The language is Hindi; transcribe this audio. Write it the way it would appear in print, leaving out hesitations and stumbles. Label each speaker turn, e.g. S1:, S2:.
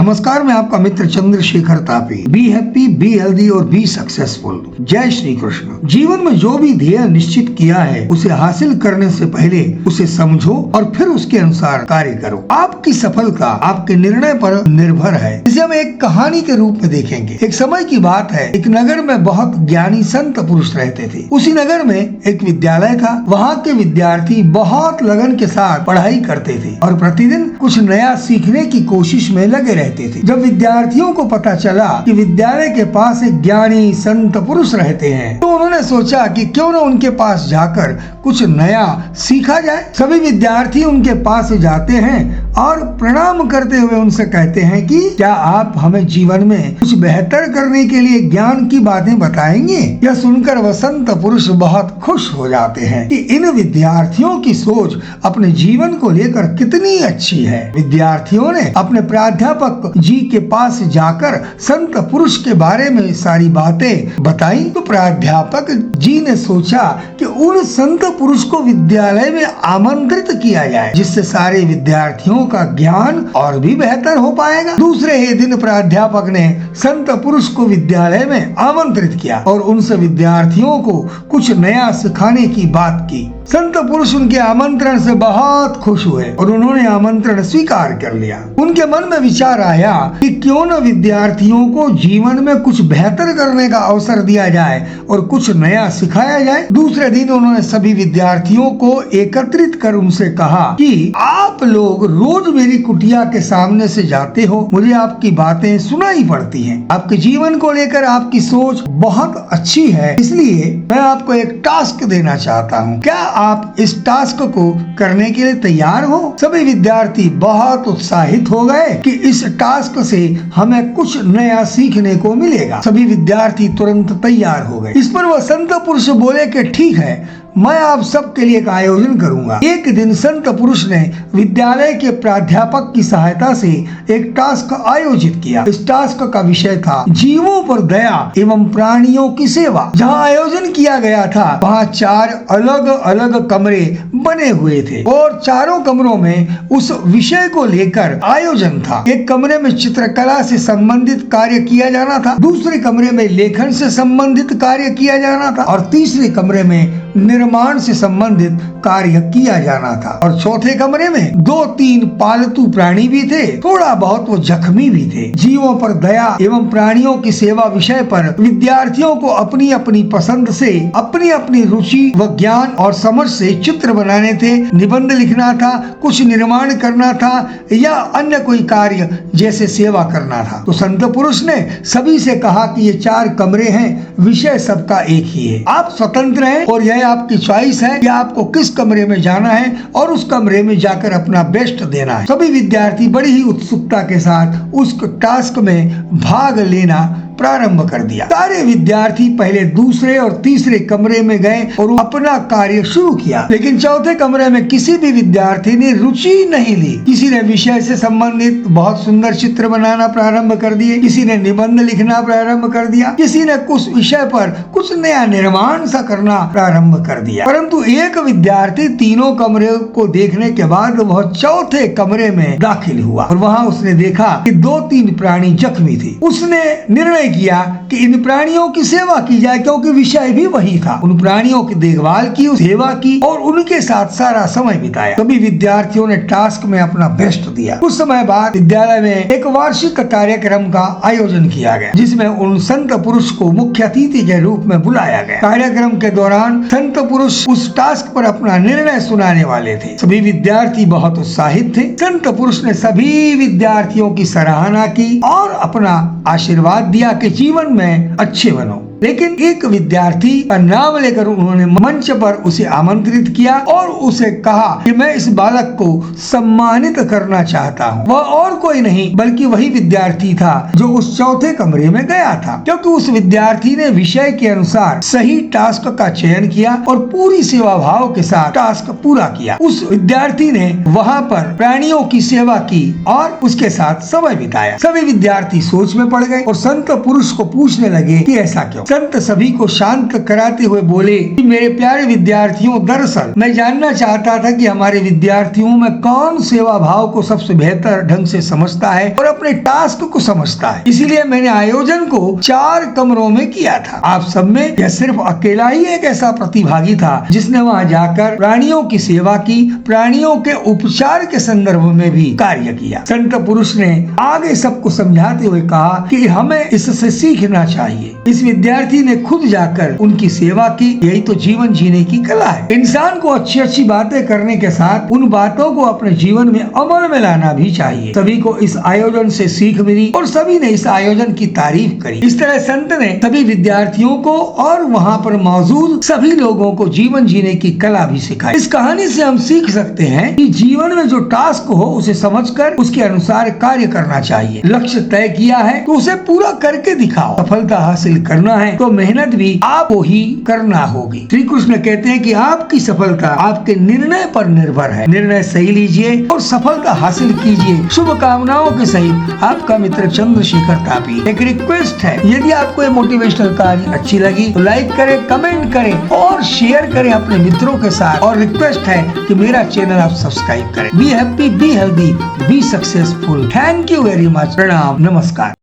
S1: नमस्कार, मैं आपका मित्र Chandrashekhar Tapi. Be happy, be healthy और बी सक्सेसफुल। जय श्री कृष्ण। जीवन में जो भी ध्येय निश्चित किया है उसे हासिल करने से पहले उसे समझो और फिर उसके अनुसार कार्य करो। आपकी सफलता आपके निर्णय पर निर्भर है। इसे हम एक कहानी के रूप में देखेंगे। एक समय की बात है, एक नगर में बहुत ज्ञानी संत पुरुष रहते थे। उसी नगर में एक विद्यालय था। वहाँ के विद्यार्थी बहुत लगन के साथ पढ़ाई करते थे और प्रतिदिन कुछ नया सीखने की कोशिश में लगे रहते थे। जब विद्यार्थियों को पता चला कि विद्यालय के पास एक ज्ञानी संत पुरुष रहते हैं, तो उन्होंने सोचा कि क्यों न उनके पास जाकर कुछ नया सीखा जाए। सभी विद्यार्थी उनके पास जाते हैं और प्रणाम करते हुए उनसे कहते हैं कि क्या आप हमें जीवन में कुछ बेहतर करने के लिए ज्ञान की बातें बताएंगे। यह सुनकर वह संत पुरुष बहुत खुश हो जाते हैं कि इन विद्यार्थियों की सोच अपने जीवन को लेकर कितनी अच्छी है। विद्यार्थियों ने अपने प्राध्यापक जी के पास जाकर संत पुरुष के बारे में सारी बातें बताई। तो प्राध्यापक जी ने सोचा कि उन संत पुरुष को विद्यालय में आमंत्रित किया जाए, जिससे सारे विद्यार्थियों का ज्ञान और भी बेहतर हो पाएगा। दूसरे ही दिन प्राध्यापक ने संत पुरुष को विद्यालय में आमंत्रित किया और उनसे विद्यार्थियों को कुछ नया सिखाने की बात की। संत पुरुष उनके आमंत्रण से बहुत खुश हुए और उन्होंने आमंत्रण स्वीकार कर लिया। उनके मन में विचार आया कि क्यों न विद्यार्थियों को जीवन में कुछ बेहतर करने का अवसर दिया जाए और कुछ नया सिखाया जाए। दूसरे दिन उन्होंने सभी विद्यार्थियों को एकत्रित कर उनसे कहा कि आप लोग रोज मेरी कुटिया के सामने से जाते हो, मुझे आपकी बातें सुनाई पड़ती हैं। आपके जीवन को लेकर आपकी सोच बहुत अच्छी है, इसलिए मैं आपको एक टास्क देना चाहता हूँ। क्या आप इस टास्क को करने के लिए तैयार हो? सभी विद्यार्थी बहुत उत्साहित हो गए कि इस टास्क से हमें कुछ नया सीखने को मिलेगा। सभी विद्यार्थी तुरंत तैयार हो गए। इस पर वह संत पुरुष बोले कि ठीक है, मैं आप सबके लिए एक आयोजन करूंगा। एक दिन संत पुरुष ने विद्यालय के प्राध्यापक की सहायता से एक टास्क आयोजित किया। इस टास्क का विषय था जीवों पर दया एवं प्राणियों की सेवा। जहां आयोजन किया गया था वहां 4 अलग अलग कमरे बने हुए थे और चारों कमरों में उस विषय को लेकर आयोजन था। एक कमरे में चित्रकला से संबंधित कार्य किया जाना था, दूसरे कमरे में लेखन से संबंधित कार्य किया जाना था और तीसरे कमरे में निर्माण से संबंधित कार्य किया जाना था और चौथे कमरे में 2-3 पालतू प्राणी भी थे, थोड़ा बहुत वो जख्मी भी थे। जीवों पर दया एवं प्राणियों की सेवा विषय पर विद्यार्थियों को अपनी अपनी पसंद से, अपनी अपनी रुचि व ज्ञान और समझ से चित्र बनाने थे, निबंध लिखना था, कुछ निर्माण करना था या अन्य कोई कार्य जैसे सेवा करना था। तो संत पुरुष ने सभी से कहा कि ये 4 कमरे हैं, विषय सबका एक ही है, आप स्वतंत्र हैं और यह आपकी चॉइस है कि आपको किस कमरे में जाना है और उस कमरे में जाकर अपना बेस्ट देना है। सभी विद्यार्थी बड़ी ही उत्सुकता के साथ उस टास्क में भाग लेना प्रारंभ कर दिया। सारे विद्यार्थी पहले दूसरे और तीसरे कमरे में गए और अपना कार्य शुरू किया, लेकिन चौथे कमरे में किसी भी विद्यार्थी ने रुचि नहीं ली। किसी ने विषय से संबंधित बहुत सुंदर चित्र बनाना प्रारंभ कर दिए, किसी ने निबंध लिखना प्रारंभ कर दिया, किसी ने कुछ विषय पर कुछ नया निर्माण सा करना प्रारंभ कर दिया। परंतु एक विद्यार्थी तीनों कमरे को देखने के बाद वह चौथे कमरे में दाखिल हुआ और वहाँ उसने देखा कि 2-3 प्राणी जख्मी थे। उसने निर्णय किया कि इन प्राणियों की सेवा की जाए, क्योंकि विषय भी वही था। उन प्राणियों की देखभाल की, सेवा की और उनके साथ सारा समय बिताया। सभी विद्यार्थियों ने टास्क में अपना बेस्ट दिया। कुछ समय बाद विद्यालय में एक वार्षिक कार्यक्रम का आयोजन किया गया, जिसमें उन संत पुरुष को मुख्य अतिथि के रूप में बुलाया गया। कार्यक्रम के दौरान संत पुरुष उस टास्क पर अपना निर्णय सुनाने वाले थे। सभी विद्यार्थी बहुत उत्साहित थे। संत पुरुष ने सभी विद्यार्थियों की सराहना की और अपना आशीर्वाद दिया कि जीवन में अच्छे बनो। लेकिन एक विद्यार्थी का नाम लेकर उन्होंने मंच पर उसे आमंत्रित किया और उसे कहा कि मैं इस बालक को सम्मानित करना चाहता हूँ। वह और कोई नहीं बल्कि वही विद्यार्थी था जो उस चौथे कमरे में गया था, क्योंकि उस विद्यार्थी ने विषय के अनुसार सही टास्क का चयन किया और पूरी सेवा भाव के साथ टास्क पूरा किया। उस विद्यार्थी ने वहाँ पर प्राणियों की सेवा की और उसके साथ समय बिताया। सभी विद्यार्थी सोच में पड़ गए और संत पुरुष को पूछने लगे कि ऐसा क्यों। संत सभी को शांत कराते हुए बोले कि मेरे प्यारे विद्यार्थियों, दरअसल मैं जानना चाहता था कि हमारे विद्यार्थियों में कौन सेवा भाव को सबसे बेहतर ढंग से समझता है और अपने टास्क को समझता है। इसीलिए मैंने आयोजन को 4 कमरों में किया था। आप सब में यह सिर्फ अकेला ही एक ऐसा प्रतिभागी था जिसने वहाँ जाकर प्राणियों की सेवा की, प्राणियों के उपचार के संदर्भ में भी कार्य किया। संत पुरुष ने आगे सबको समझाते हुए कहा कि हमें इससे सीखना चाहिए। इस विद्यार्थी ने खुद जाकर उनकी सेवा की। यही तो जीवन जीने की कला है। इंसान को अच्छी अच्छी बातें करने के साथ उन बातों को अपने जीवन में अमल में लाना भी चाहिए। सभी को इस आयोजन से सीख मिली और सभी ने इस आयोजन की तारीफ करी। इस तरह संत ने सभी विद्यार्थियों को और वहाँ पर मौजूद सभी लोगों को जीवन जीने की कला भी सिखाई। इस कहानी से हम सीख सकते हैं कि जीवन में जो टास्क हो उसे समझकर उसके अनुसार कार्य करना चाहिए। लक्ष्य तय किया है तो उसे पूरा करके दिखाओ। सफलता हासिल करना है तो मेहनत भी आपको ही करना होगी। श्री कृष्ण कहते हैं कि आपकी सफलता आपके निर्णय पर निर्भर है। निर्णय सही लीजिए और सफलता हासिल कीजिए। शुभकामनाओं के सहित आपका मित्र चंद्रशेखर तापी। एक रिक्वेस्ट है, यदि आपको ये मोटिवेशनल कहानी अच्छी लगी तो लाइक करें, कमेंट करें और शेयर करें अपने मित्रों के साथ। और रिक्वेस्ट है कि मेरा चैनल आप सब्सक्राइब करें। B happy, be healthy, be successful. Thank you very much. प्रणाम, नमस्कार।